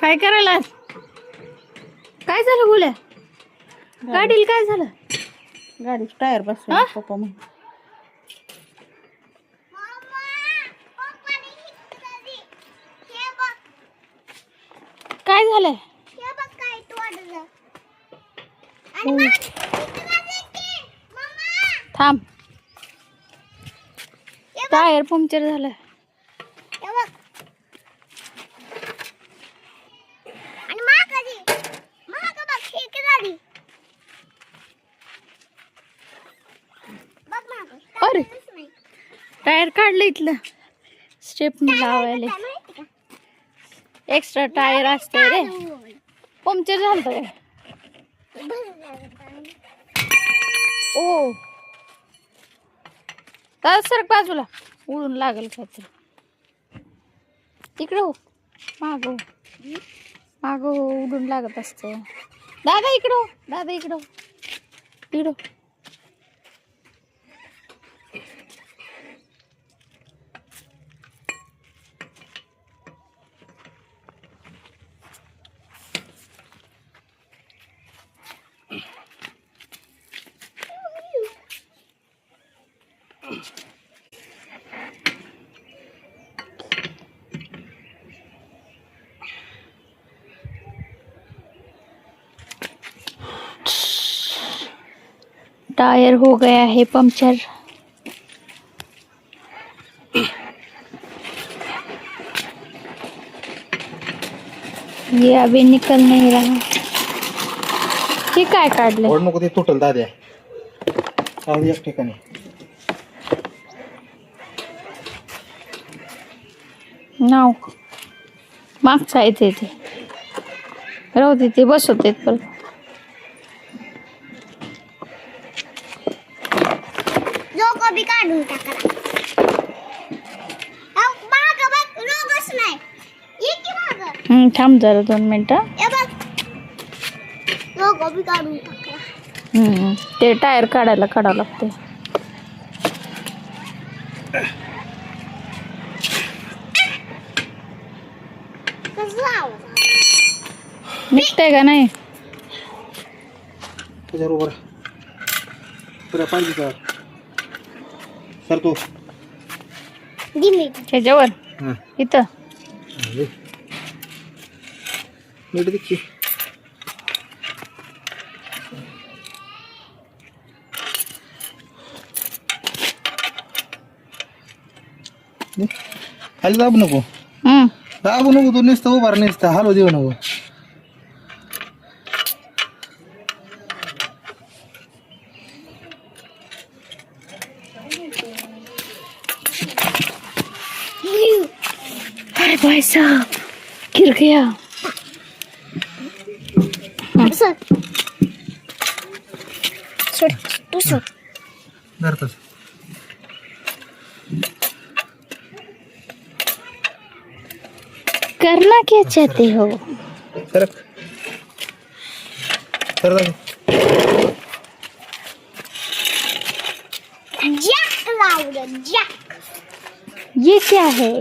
काय करायला? काय झालं बोल्या? गाडीला काय झालं? गाडीचं टायर बसला पप्पा म्हण. काय झालंय? थांब. टायर पंक्चर झालं. अरे टायर काढलं इथलं. स्टेपनी लावायला एक्स्ट्रा टायर असते रे. पंक्चर झालं काय? ओ दादा सरक बाजूला. उडून लागल काहीतरी. इकडं हो. माग हो. माग हो. उडून लागत असते. दादा इकडं हो. दादा इकडं हो. इकडं टायर हो गया है पंक्चर. ये अभी निकल नहीं रहा. हे काय काढलं? ओढ नको ते तुटल दाद्या. चालू एक ठिकाणी. नाव मागचं आहे ते. राहू दे ते बसवते परत. बी काढून टाकला. थांब जरा 2 मिनिटं. बी काढून टाकला. ते टायर काढावं लागते. निघतंय का नाही? त्याच्याबरोबर तुला पाहिजे का सर तू त्याच्यावर इथं नीट दिखी. खाली दाबू नको. दाबू नको. तू नुसतं उभार नुसतं हलू देऊ नको. अरे भाई साहब गिर गया. धरतोस. करना क्या चाहते हो? सरक सर दादा. जॅक लावलं. जॅक. ये क्या है?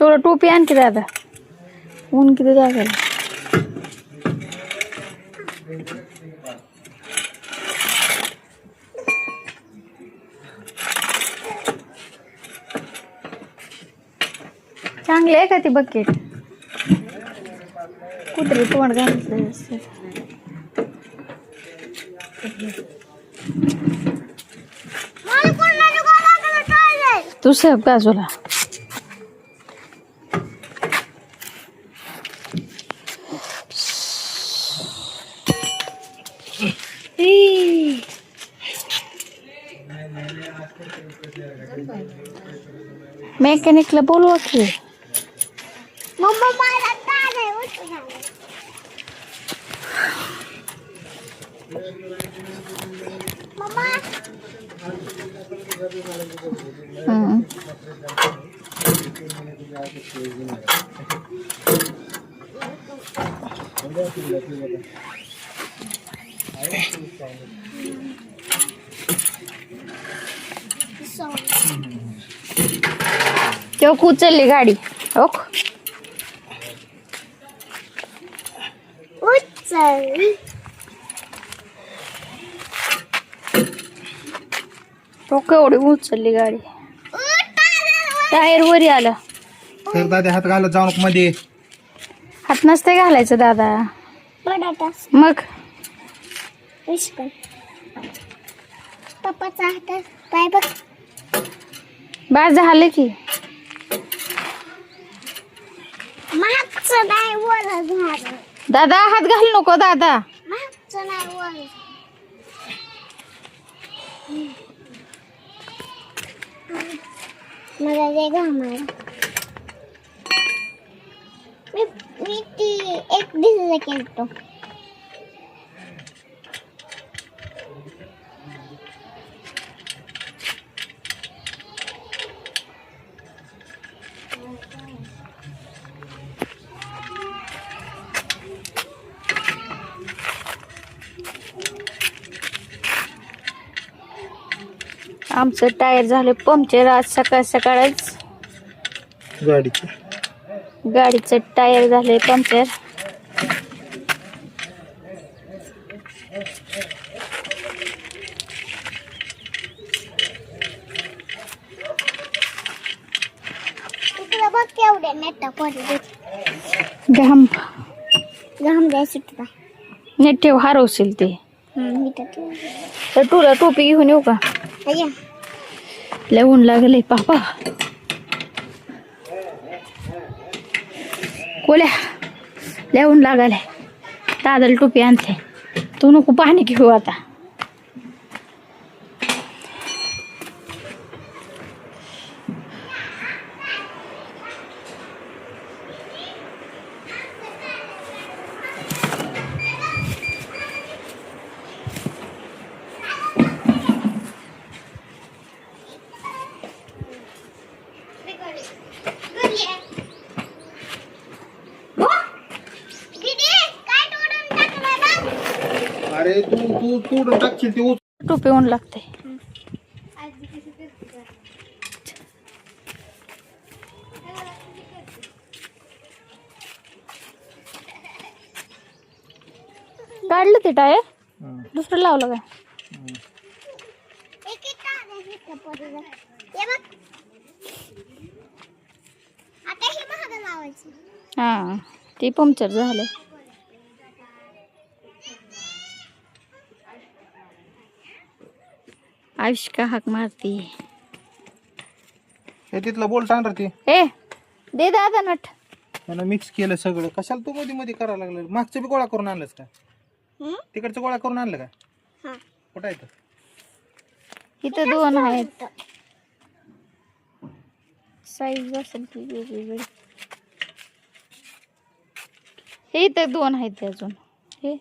थोडं टोपी आणखी दादा. ऊन किती लागेल. चांगले आहे का ती बकेट? कुत्रे तोंड घालते. तू सब बाजूला. मेकॅनिकला बोलवा की. मम्मा हम्म. तेव्हा कुचलली गाडी ओक उचल तो केवढी उचलली गाडी टायर वरी आलं तर दादा हात घालत जाऊ नको मध्ये. हात नसते घालायचं दादा बटाटा मग विस्कन पप्पाचा हात पाय बघ बाज झालं की मागचं नाही वर झालं दादा हात घाल नको दादा मागचं नाही वर मला जे घामार मी ती एक दिवस केलतो आमचं टायर झालं पंक्चर आज सकाळ सकाळच गाडीची. गाडीचं टायर झाले पंक्चर इकडे बघ केवढे नेट पडले घाम घाम द्याय सुटला नीट ठेव हरवशील ते मी तर तुला टोपी घेऊन येऊ का अय्या लय ऊन लागले पापा कोल्या लय ऊन लागायला दादाला टोपी आणते तू नको पाणी घेऊ आता अरे तू तू तोडून टाकशील ते उच. टोपी ऊन लागते काढलं ते टायर दुसरं लावलं काय आता हे महाग लावायचं हा ते पंक्चर झालं आयुष्का हाक मारती हे तिथलं बोल्ट आणणार ते ए दे दादा नट त्यानं मिक्स केलं सगळं. कशाला तू मध्ये मध्ये करायला लागलं. मागचं बी गोळा करून आणलंस का तिकडचं गोळा करून आणलं का हा कुठं आहे ते? इथं दोन आहेत साईज असेल ती वेगवेगळी हे इथं दोन आहेत ते अजून हे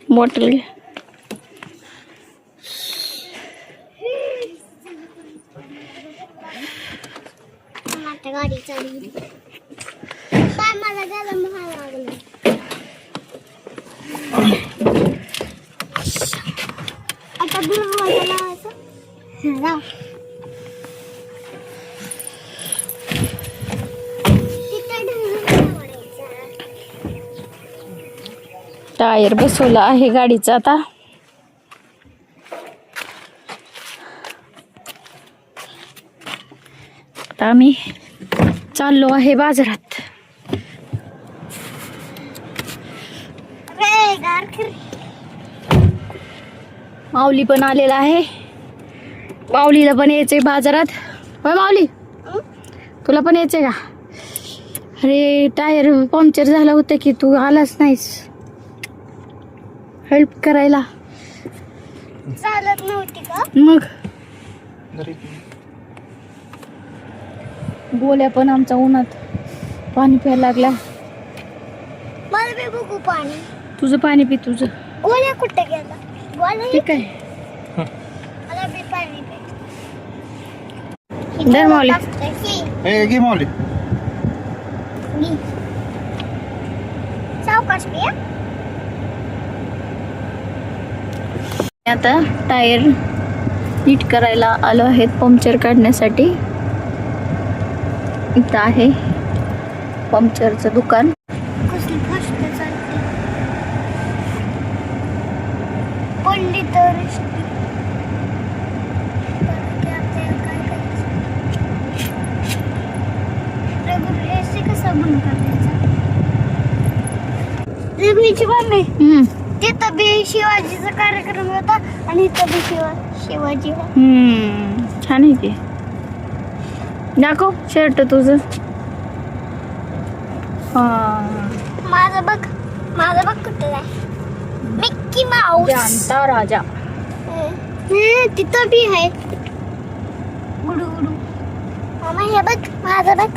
बॉटल घे आता गाडी चालली काय मला गेलं महाग लागलं आता दुर्वाजा लावायचं लाव तिथं ढवळायचं टायर बसवला आहे गाडीचा आता आम्ही चाललो आहे बाजारात माऊली पण आलेला आहे माऊलीला पण यायचंय बाजारात होय माऊली तुला पण यायचंय का अरे टायर पंक्चर झालं होतं की तू आलाच नाहीस हेल्प करायला चालत नव्हती का मग गोल्या पण आमचा उन्हात पाणी प्यायला लागला. मला बी बघू पाणी. तुझं पाणी पी तुझं. गोळ्या कुठे गेला? गोळ्या ठीक आहे. मला बी पाणी पे. दर माऊली. ए घे माऊली. सावकाश पिया. आता टायर नीट करायला आलो आहेत पंक्चर काढण्यासाठी. इथं आहे पंक्चरचं दुकान. कसली फास्ट चालते. पडली तर एसी कसा बंद करायचा? रघुवीची मम्मी तिथं बी शिवाजीचा कार्यक्रम होता आणि इथं बी शिवाजी छान आहे की. दाखव शर्ट तुझं. माझं बघ कुठं आहे? Mickey Mouse. जानता राजा. तिथं बी आहे गुडू गुडू. मामा हे बघ माझं बघ.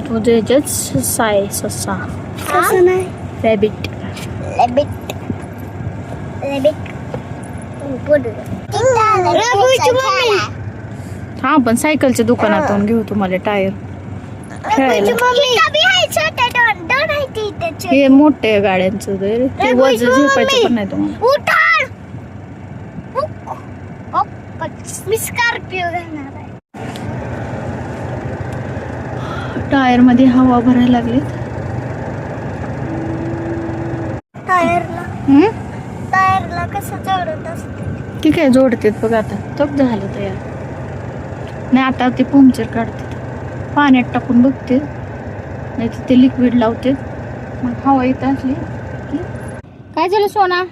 तुझे जज ससा आहे. ससा. असं नाही. रॅबिट. हा पण सायकलच्या दुकानातून घेऊ तुम्हाला टायर खेळायला. हे मोठे गाड्यांचं ते वज झेपायचं पण नाही तुम्हाला. मी स्कॉर्पिओ घेणार आहे. टायर मध्ये हवा भरायला लागलीत. टायरला कसं जोडत असते? ठीक आहे जोडतेत बघ. आता तग झालं तयार. नाही आता ते पंक्चर काढते. पाण्यात टाकून बघते नाही तर ते लिक्विड लावते. मग हवा येत असली की. काय झालं सोना?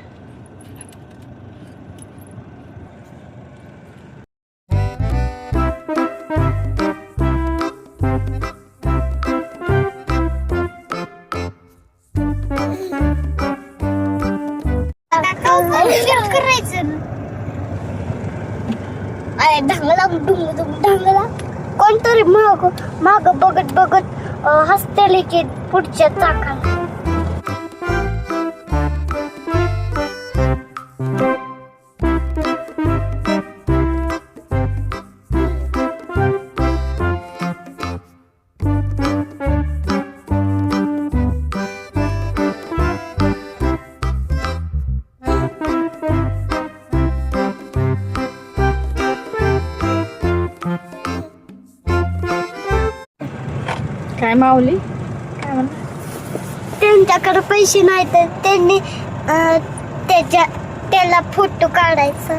ढांगला कोणतरी माग बघत हसते की पुढच्या चाकाला. काय माऊली? त्यांच्याकडे पैसे नाही तर त्यांनी त्याला फोटो काढायचा.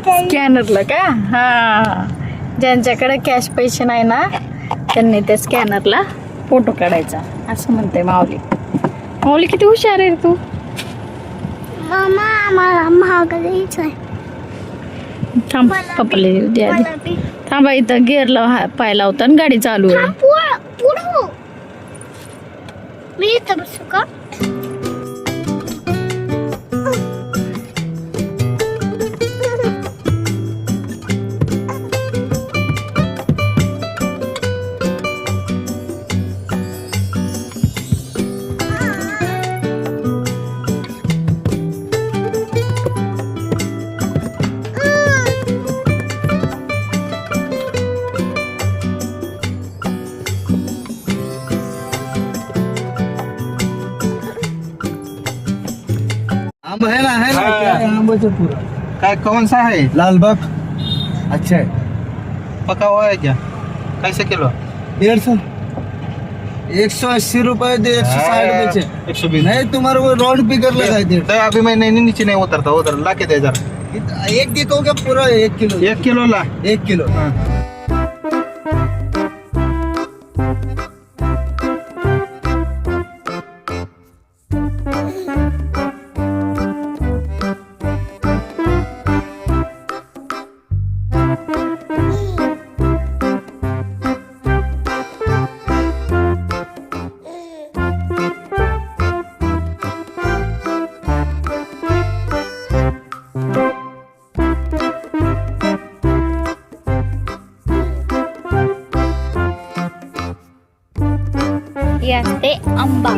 स्कॅनरला का? हा ज्यांच्याकडे कॅश पैसे नाही ना त्यांनी त्या स्कॅनरला फोटो काढायचा असं म्हणते माऊली. माऊली किती हुशार आहे तू. मामा आम्हाला महाग द्यायचं आहे. थांब पप्पाला येऊ दे आधी. थांबा इथं गिअरला पाय लावता आणि गाडी चालू आहे. पुढं मी इथं बसू का? आंब है ना क्या है आंबाचं पूरा. काय कौन सा है? लालबाग. अच्छा है. पका हुआ है क्या? कैसे किलो? 150. 180 रुपए दे. 160 बेचे. 120 नहीं तुम्हारे वो राउंड फिगर लगाए थे. तो अभी मैं नीचे नहीं उतरता. उधर ला के दे जरा. एक देखो क्या पूरा 1 किलो. 1 किलो ला. 1 किलो. हाँ. ही असते आंबा.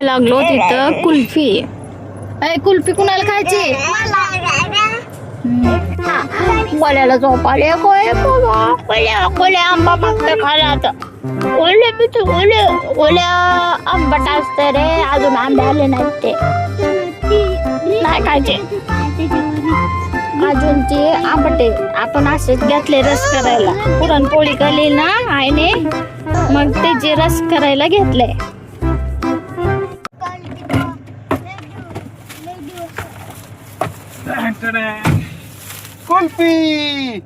लागलो तिथं कुल्फी. अय कुल्फी कुणाला खायची? गोल्याला झोप आले काय बाबा. गोल्या आंबा मागतं खायला आता. गोल्या आंबट असते रे, अजून आंबे आले नाहीत ते नाही खायचे अजून. ते आंबटे आपण असेच घेतले रस करायला. पुरणपोळी केली ना आईने, मग त्याचे रस करायला घेतले. कुल्फी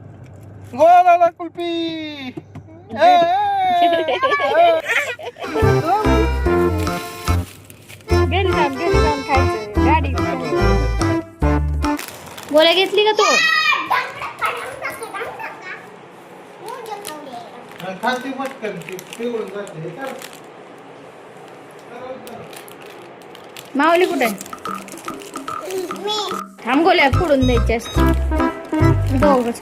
गोला कुल्फी. खायचं गाडी. गोळ्या घेतली का तू? माऊली कुठे? थांब, गोळ्या फोडून द्यायची असते दोघच.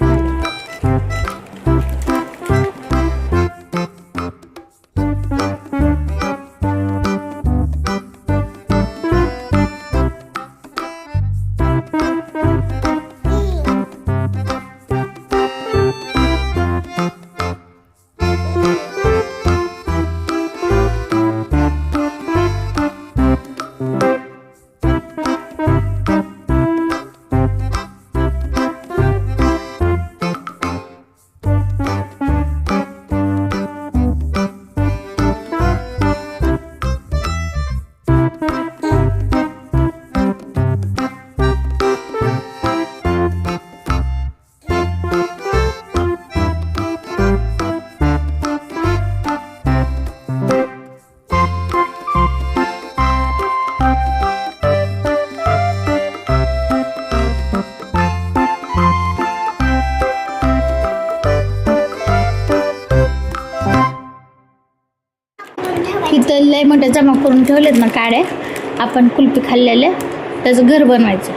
इथं लय मोठे जमा करून ठेवलेत ना काड्या. आपण कुल्फी खाल्लेले, त्याचं घर बनवायचं.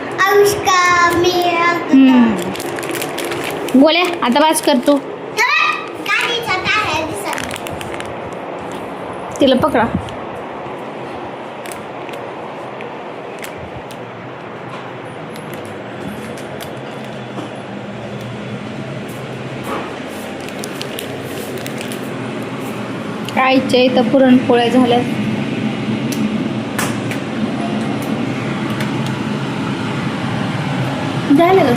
गोळ्या आता वाच कर तू. तिला पकडा. आईच्या इथं पुरणपोळ्या झाल्यात. झालं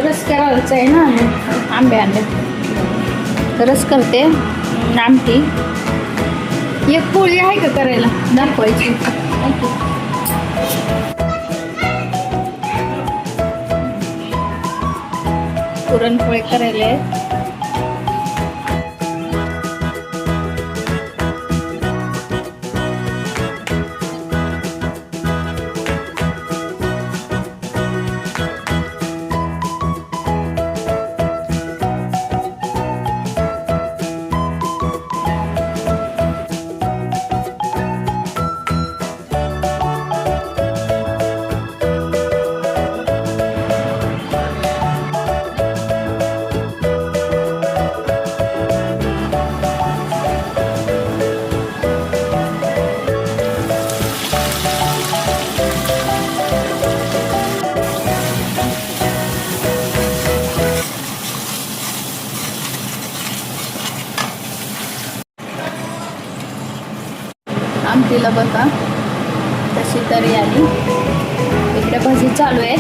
रस करायचा आहे ना, आंबे आणले रस करते. आमटी एक पोळी आहे का करायला दाखवायची? पुरणपोळी करायला आमटीला बघा कशी तरी आली. इकडे भाजी चालू आहे.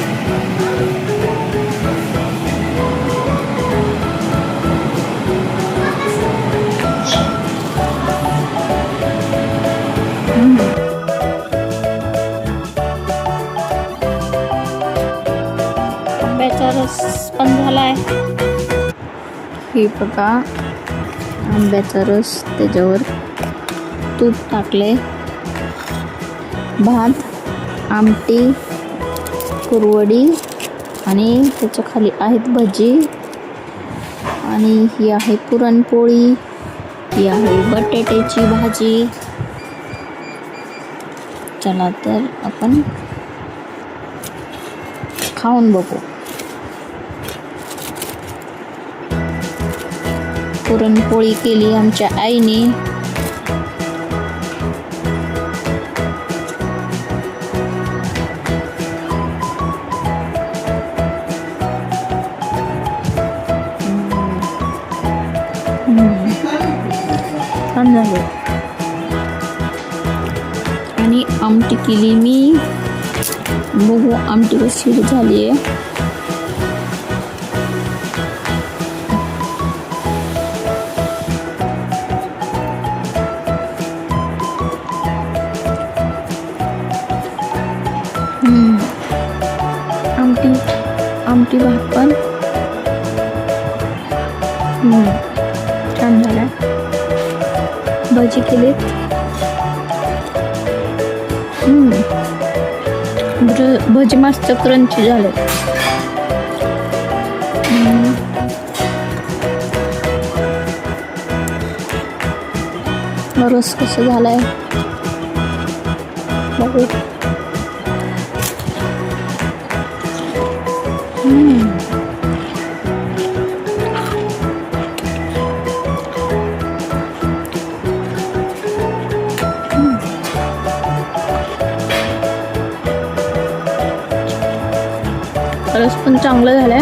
आंब्याचा रस पण झालाय. हे बघा आंब्याचा रस, त्याच्यावर तूप टाकले, भात, आमटी, कुरवडी आणि त्याच्या खाली आहेत भजी आणि ही आहे पुरणपोळी, ही आहे बटाट्याची भाजी. चला तर आपण खाऊन बघू. पुरणपोळी केली आमच्या आईने. छान झाले. आणि आमटी केली मी. बघू आमटी कशी झाली आहे. आमटी भात पण छान झाला. भजी केलेत. भजी मस्त क्रंची झाले. रस कसं झालाय बघू. रस पण चांगला झालाय.